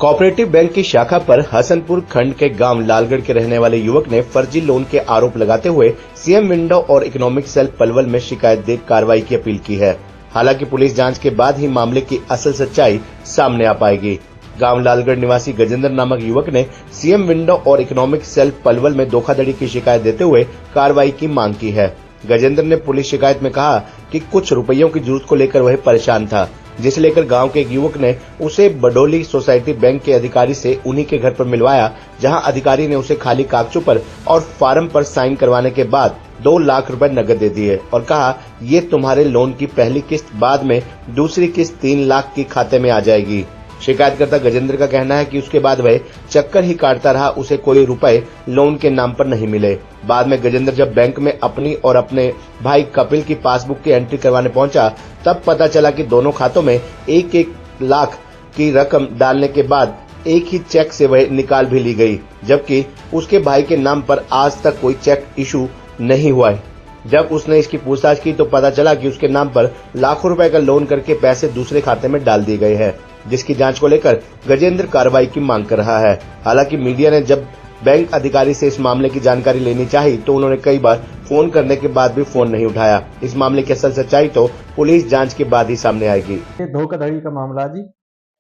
Cooperative bank की शाखा पर हसनपुर खंड के गांव लालगढ़ के रहने वाले युवक ने फर्जी लोन के आरोप लगाते हुए सीएम विंडो और इकोनॉमिक सेल पलवल में शिकायत दे कार्रवाई की अपील की है। हालांकि पुलिस जांच के बाद ही मामले की असल सच्चाई सामने आ पाएगी। गांव लालगढ़ निवासी गजेंद्र नामक युवक ने सीएम विंडो और इकोनॉमिक सेल पलवल में धोखाधड़ी की शिकायत देते हुए कार्रवाई की मांग की है। गजेंद्र ने पुलिस शिकायत में कहा कि कुछ रुपयों की जरूरत को लेकर वह परेशान था, जिसे लेकर गांव के एक युवक ने उसे बडोली सोसाइटी बैंक के अधिकारी से उन्हीं के घर पर मिलवाया, जहां अधिकारी ने उसे खाली कागजों पर और फार्म पर साइन करवाने के बाद 2 लाख रुपए नकद दे दिए और कहा, ये तुम्हारे लोन की पहली किस्त, बाद में दूसरी किस्त 3 लाख की खाते में आ जाएगी। शिकायतकर्ता गजेंद्र का कहना है कि उसके बाद वह चक्कर ही काटता रहा, उसे कोई रुपए लोन के नाम पर नहीं मिले। बाद में गजेंद्र जब बैंक में अपनी और अपने भाई कपिल की पासबुक की एंट्री करवाने पहुंचा, तब पता चला कि दोनों खातों में 1-1 लाख की रकम डालने के बाद एक ही चेक से वह निकाल भी ली गई, जबकि उसके भाई के नाम पर आज तक कोई चेक इशू नहीं हुआ है। जब उसने इसकी पूछताछ की तो पता चला कि उसके नाम पर लाखों रुपए का लोन करके पैसे दूसरे खाते में डाल दिए गए हैं, जिसकी जांच को लेकर गजेंद्र कार्रवाई की मांग कर रहा है। हालांकि मीडिया ने जब बैंक अधिकारी से इस मामले की जानकारी लेनी चाही तो उन्होंने कई बार फोन करने के बाद भी फोन नहीं उठाया। इस मामले की असल सच्चाई तो पुलिस जांच के बाद ही सामने आएगी। ये धोखाधड़ी का मामला जी,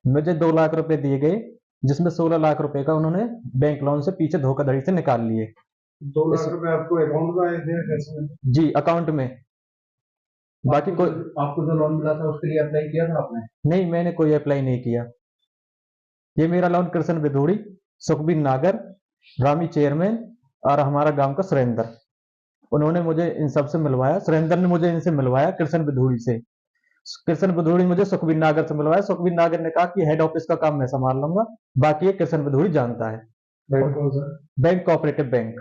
मुझे 2 लाख रुपए दिए गए, जिसमें 16 लाख रुपए का उन्होंने बैंक लोन से पीछे धोखाधड़ी से निकाल लिए। 2 लाख रुपए आपको अकाउंट में आए थे कैसे? जी, अकाउंट में। बाकी कोई आपको जो लोन मिला था उसके लिए अप्लाई किया था आपने? नहीं, मैंने कोई अप्लाई नहीं किया। ये मेरा लोन कृष्ण बिधूड़ी, सुखबीर नागर, रामी चेयरमैन और हमारा गांव का सुरेंद्र, उन्होंने मुझे इन सबसे मिलवाया। सुरेंद्र ने मुझे इनसे मिलवाया कृष्ण बिधूड़ी से। कृष्ण बिधूड़ी मुझे सुखबीर नागर से मिलवाया। सुखबीर नागर ने कहा कि हेड ऑफिस का काम मैं संभाल लूंगा, बाकी ये कृष्ण बिधूड़ी जानता है। बैंक कौन सा? Bank cooperative bank.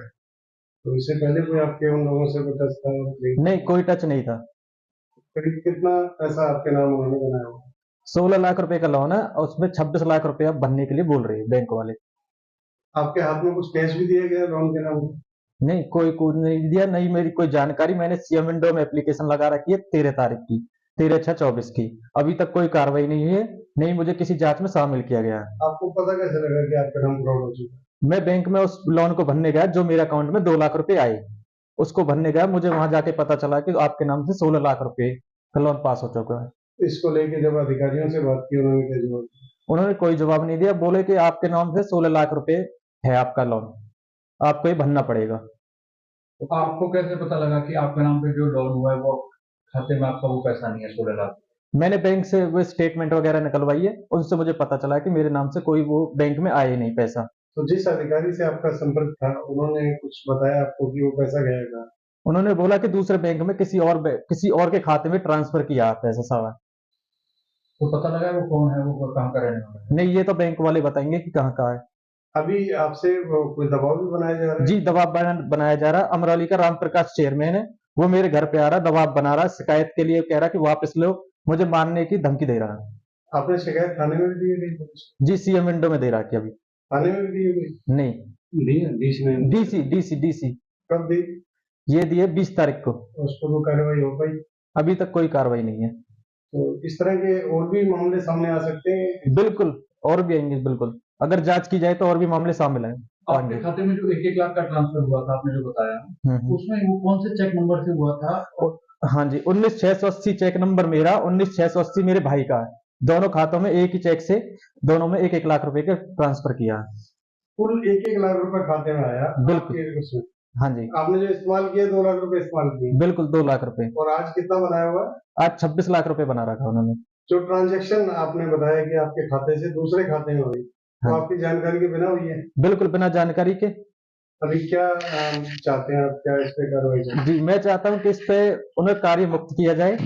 तो इससे पहले कोई आपके उन लोगों से कोई टच था? नहीं, कोई टच नहीं था। करीब कितना पैसा आपके नाम उन्होंने बनाया हुआ? 16 लाख रुपए का लोन है और उसमें 26 लाख रुपए अब भरने के लिए बोल रहे हैं बैंक वाले। आपके हाथ में कुछ कैश भी दिया गया लोन के नाम? नहीं, कोई नहीं दिया, नहीं मेरी कोई जानकारी। मैंने सीएम विंडो में एप्लीकेशन लगा रखी है 13 तारीख की, 13/6/24 की। अभी तक कोई कार्रवाई नहीं हुई है, नहीं मुझे किसी जांच में शामिल किया गया है। आपको पता कैसे लगा कि आपका नाम फ्रॉड हो चुका है? मैं बैंक में उस लोन को भरने गया जो मेरे अकाउंट में 2 लाख रुपए आए, उसको भरने गया। मुझे वहां जाके पता चला कि आपके नाम से 16 लाख रुपए का लोन पास हो चुका है। इसको लेके जब अधिकारियों से बात की उन्होंने क्या जवाब दिया? उन्होंने कोई जवाब नहीं दिया, बोले कि आपके नाम से 16 लाख रुपए है आपका लोन, आपको ये भरना पड़ेगा। तो आपको कैसे पता लगा कि आपके नाम पे जो लोन हुआ है वो खाते में आपका वो पैसा नहीं है 16 लाख? मैंने बैंक से वो स्टेटमेंट वगैरह निकलवाई है, उनसे मुझे पता चला कि मेरे नाम से कोई वो बैंक में आया ही नहीं पैसा। तो जिस अधिकारी से आपका संपर्क था उन्होंने कुछ बताया आपको कि वो पैसा गया था? उन्होंने बोला कि दूसरे बैंक में किसी और के खाते में ट्रांसफर किया पैसा सारा। तो पता लगा वो कौन है, वो कहाँ का रहने वाला है? नहीं, ये तो बैंक वाले बताएंगे कि कहाँ का है। अभी आपसे कोई दबाव भी बनाया जा रहा है? जी, दबाव बनाया जा रहा है। अमरौली का राम प्रकाश चेयरमैन है, वो मेरे घर पे आ रहा है, दबाव बना रहा है, शिकायत के लिए कह रहा है कि वापस लो, मुझे मारने की धमकी दे रहा है। आपने शिकायत थाने में भी दी गई पुलिस? जी, सीएम विंडो में दे रहा है कि अभी थाने में भी दी गई? नहीं। दी है, डीसी में? डीसी कब दी? ये दिए 20 तारीख को। उस पर कोई कार्रवाई हो पाई? अभी तक कोई कार्रवाई नहीं है। तो इस तरह के और भी मामले सामने आ सकते हैं? बिल्कुल, और भी आएंगे बिल्कुल, अगर जांच की जाए तो और भी मामले सामने आपके खाते में जो 1-1 लाख का ट्रांसफर हुआ था आपने जो बताया, उसमें वो कौन से चेक नंबर से हुआ था? हाँ जी, 19,680 चेक नंबर मेरा, 19,680 मेरे भाई का है। दोनों खातों में एक ही चेक से दोनों में 1-1 लाख रुपए का ट्रांसफर किया है। कुल 1-1 लाख रुपए खाते में आया? बिल्कुल। उसमें हाँ जी, आपने जो इस्तेमाल किया 2 लाख रुपए इस्तेमाल किए? बिल्कुल 2 लाख रुपए। और आज कितना बनाया हुआ? आज 26 लाख रुपए बना रखा उन्होंने। जो ट्रांजैक्शन आपने बताया कि आपके खाते से दूसरे खाते में हुई, तो हाँ, आपकी जानकारी के बिना हुई है? बिल्कुल बिना जानकारी के। अभी क्या चाहते हैं आप, क्या इस पे कार्रवाई चाहते हैं? जी, मैं चाहता हूँ कि इस पे उन्हें कार्य मुक्त किया जाए,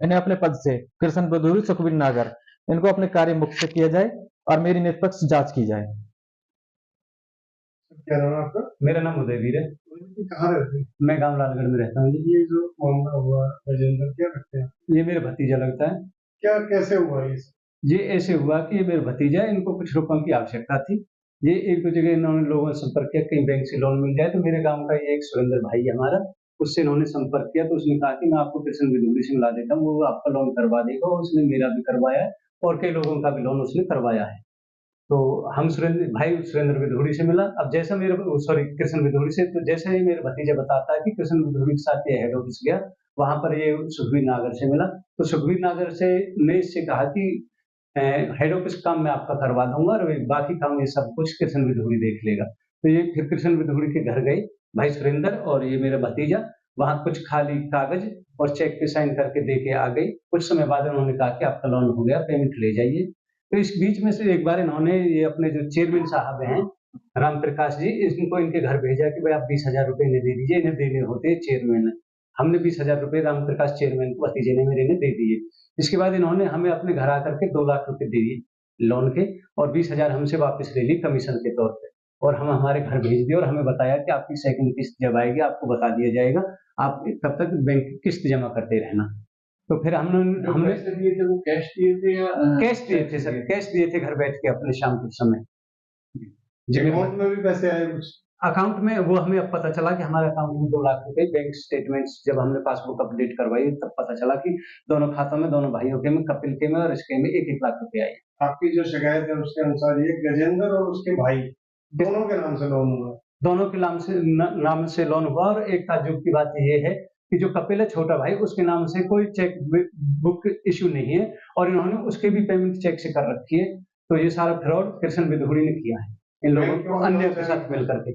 इन्हें अपने पद से, कृष्ण बदूरी, सुखबीर नागर, इनको अपने कार्य मुक्त किया जाए और मेरी निष्पक्ष जांच की जाए। क्या नाम है आपका? मेरा नाम उदयवीर है। कहाँ रहते हैं? मैं गांव लालगढ़ में रहता हूँ। ये जो मामला हुआ गजेंद्र, क्या लगते हैं? ये मेरा भतीजा लगता है। क्या कैसे हुआ ये? ये ऐसे हुआ कि ये मेरा भतीजा है, इनको कुछ रुपयों की आवश्यकता थी। ये एक दो जगह इन्होंने लोगों से संपर्क किया कहीं बैंक से लोन मिल जाए, तो मेरे गांव का ये एक सुरेंद्र भाई है हमारा, उससे इन्होंने संपर्क किया तो उसने कहा कि मैं आपको कृष्ण बिधूड़ी से मिला देता हूँ, वो आपका लोन करवा देगा। और उसने मेरा भी करवाया है और कई लोगों का भी लोन उसने करवाया है। तो हम सुरेंद्र विधूड़ी से मिला। अब जैसा मेरे कृष्ण विधूड़ी से, तो जैसे ही मेरे भतीजा बताता है कि कृष्ण विधूड़ी के साथ ये हेड ऑफिस गया, वहां पर ये सुखबीर नागर से मिला। तो सुखबीर नागर से ने इससे कहा कि हेड ऑफिस काम मैं आपका करवा दूंगा और बाकी काम ये सब कुछ कृष्ण विधूड़ी देख लेगा। तो ये फिर कृष्ण विधूड़ी के घर गए भाई सुरेंद्र और ये मेरा भतीजा, वहां कुछ खाली कागज और चेक पे साइन करके दे के आ गई। कुछ समय बाद उन्होंने कहा कि आपका लोन हो गया, पेमेंट ले जाइए। तो इस बीच में से एक बार इन्होंने ये अपने जो चेयरमैन साहब हैं राम प्रकाश जी, इनको इनके घर भेजा कि भाई आप 20,000 रुपए इन्हें दे दीजिए, इन्हें देने होते हैं चेयरमैन। हमने 20,000 रुपए राम प्रकाश चेयरमैन को भतीजे ने मेरे ने दे दिए। इसके बाद इन्होंने हमें अपने घर आकर के 2 लाख रुपए दे दिए लोन के, और 20,000 हमसे वापस ले ली कमीशन के तौर पे, और हम हमारे घर भेज दिए और हमें बताया कि आपकी सेकंड किस्त जब आएगी आपको बता दिया जाएगा, आप तब तक बैंक की किस्त जमा करते रहना। तो फिर हमने पैसे दिए थे वो कैश दिए थे या कैश दिए थे सर, कैश दिए थे घर बैठ के अपने शाम के समय। अकाउंट में भी पैसे आए कुछ? अकाउंट में वो हमें अब पता चला कि हमारे अकाउंट में 2 लाख रुपए, बैंक स्टेटमेंट्स जब हमने पासबुक अपडेट करवाई तब पता चला कि दोनों खातों में, दोनों भाइयों के में, कपिल के में और इसके में 1-1 लाख रुपए आए। आपकी जो शिकायत है उसके अनुसार ये गजेंद्र और उसके भाई दोनों के नाम से लोन हुआ? दोनों के नाम से लोन हुआ। और एक ताज्जुब की बात ये है कि जो कपिल है छोटा भाई, उसके नाम से कोई चेक बुक इश्यू नहीं है और इन्होंने उसके भी पेमेंट चेक से कर रखी है। तो ये सारा फ्रॉड कृष्ण विधूड़ी ने किया है इन लोगों को अन्य के साथ मिल करके।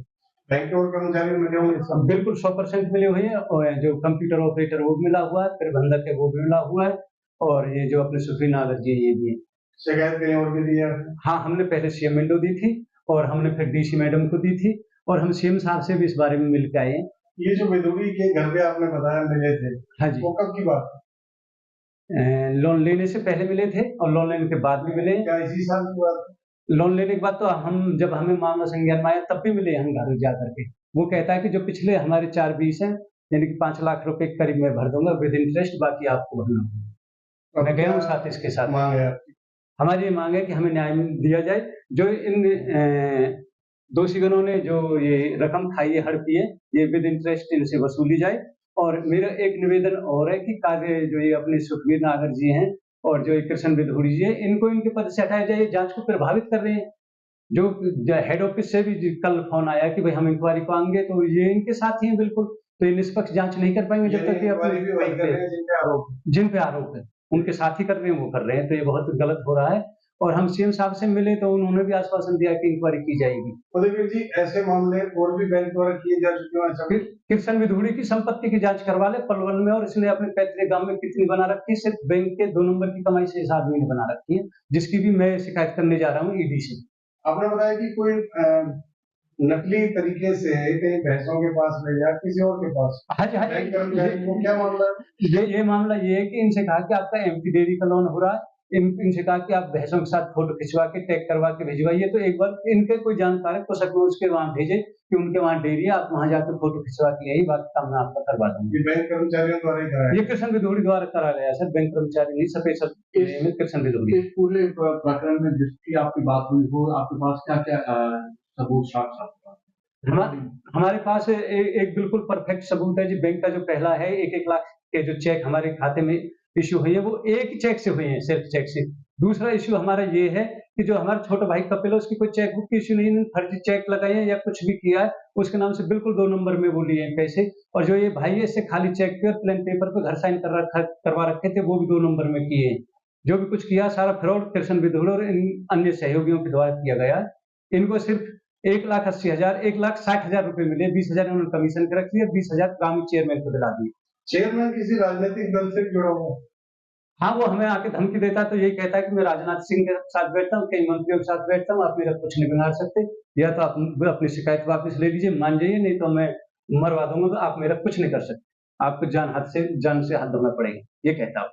बैंक के और कर्मचारी मिले होंगे सब? बिल्कुल 100% मिले हुए हैं, और जो कंप्यूटर ऑपरेटर वो मिला हुआ है, प्रबंधक है वो भी मिला हुआ है, और ये जो अपने सुखबीर नागर जी ये भी है। शिकायत कहीं और भी दी है? हाँ, हमने पहले सीएम विंडो दी थी और हमने फिर डीसी मैडम को दी थी, और हम सीएम साहब से भी इस बारे में मिल के आए हैं। ये जो विधूड़ी के घर पे आपने बताया मिले थे, हाँ जी, वो कब की बात है? लोन लेने से पहले मिले थे और लोन लेने के बाद भी मिले। क्या इसी साल की बात है? लोन लेने के बाद तो जब हमें मामला संज्ञान में आया तब भी मिले हम घर जा करके। वो कहता है कि जो पिछले हमारे 4-20 हैं, यानी कि 5 लाख रुपए के करीब मैं भर दूंगा विद इंटरेस्ट, बाकी आपको भरना होगा। मैं गया हूँ साथ इसके साथ। मांग है आपकी? हमारी ये मांग है कि हमें न्याय दिया जाए। जो इन दोषीगणों ने जो ये रकम खाई है, हड़पी है, ये विद इंटरेस्ट इनसे वसूली जाए। और मेरा एक निवेदन और है कि कार्य जो ये अपने सुखबीर नागर जी हैं और जो कृष्ण विधूड़ी जी है, इनको इनके पद से हटाया जाए। जांच को प्रभावित कर रहे हैं। जो हेड ऑफिस से भी कल फोन आया कि भाई हम इंक्वायरी को आएंगे, तो ये इनके साथ ही हैं बिल्कुल। तो ये निष्पक्ष जांच नहीं कर पाएंगे जब तक ये इंक्वायरी भी वही कर रहे हैं जिनके आरोप जिन पे आरोप है उनके साथ ही कर रहे हैं, वो कर रहे हैं। तो ये बहुत गलत हो रहा है। और हम सीएम साहब से मिले तो उन्होंने भी आश्वासन दिया कि इंक्वायरी की जाएगी। उदयवीर जी, ऐसे मामले और भी बैंक द्वारा किए जा चुके हैं? फिर कृष्ण विधूड़ी की संपत्ति की जांच करवा ले पलवल में, और इसने अपने पैतृक गांव में कितनी बना रखी है, सिर्फ बैंक के 2 नंबर की कमाई से इस आदमी ने बना रखी है, जिसकी भी मैं शिकायत करने जा रहा हूँ ईडी से। आपने बताया कि कोई नकली तरीके से कहीं भैंसों के पास ले या किसी और के पास। हाँ जी, हाँ बैंक कर्मचारी को जी, क्या मामला है? ये मामला ये है कि इनसे कहा कि आपका एमपी डेयरी का लोन हो रहा है। इनसे कहा कि आप भैंसों के साथ फोटो खिंचवा के टैग करवा के भिजवाइए। तो एक बार इनके कोई जानकार है तो सकूँ उसके वहां भेजे कि उनके वहां डेयरी है, आप वहां जाकर फोटो खिंचवा के यही बात काम मैं आपका करवा दूंगा। ये बैंक कर्मचारियों द्वारा ही कराया? ये कृष्ण विधूड़ी द्वारा करा गया सर, बैंक कर्मचारी नहीं, सफेद कृष्ण विधूड़ी। इस पूरे प्रकरण में जिसकी आपकी बात हुई वो आपके पास क्या क्या सबूत साक्ष्य? हमारे पास एक बिल्कुल परफेक्ट सबूत है जी। बैंक का जो पहला है 1-1 लाख के जो चेक हमारे खाते में इश्यू हुई है, वो एक चेक से हुए हैं, सिर्फ चेक से। दूसरा इश्यू हमारा ये है कि जो हमारा छोटा भाई कपिल है, उसकी कोई चेक बुक की इश्यू नहीं, फर्जी चेक लगाए हैं या कुछ भी किया है, उसके नाम से बिल्कुल 2 नंबर में वो लिए हैं पैसे। और जो ये भाई है, इससे खाली चेक पे और प्लेन पेपर पे घर साइन करवा रखे थे, वो भी 2 नंबर में किए हैं। जो भी कुछ किया सारा फ्रॉड कृष्ण विधूड़ी और इन अन्य सहयोगियों के द्वारा किया गया। इनको सिर्फ 1,80,000 1,60,000 रुपए मिले, 20,000 उन्होंने कमीशन के रख लिया, 20,000 ग्रामीण चेयरमैन को दिला दिए। चेयरमैन किसी राजनीतिक दल से जुड़ा हुआ? हाँ, वो हमें आके धमकी देता है, तो यही कहता है कि मैं राजनाथ सिंह के साथ बैठता हूँ, कई मंत्रियों के साथ बैठता हूँ, आप मेरा कुछ नहीं बिगाड़ सकते, या तो आप अपनी शिकायत वापस ले लीजिए, मान जाइए, नहीं तो मैं मरवा दूंगा, तो आप मेरा कुछ नहीं कर सकते, आपको जान से हाथ धोना पड़ेगा, ये कहता हूँ।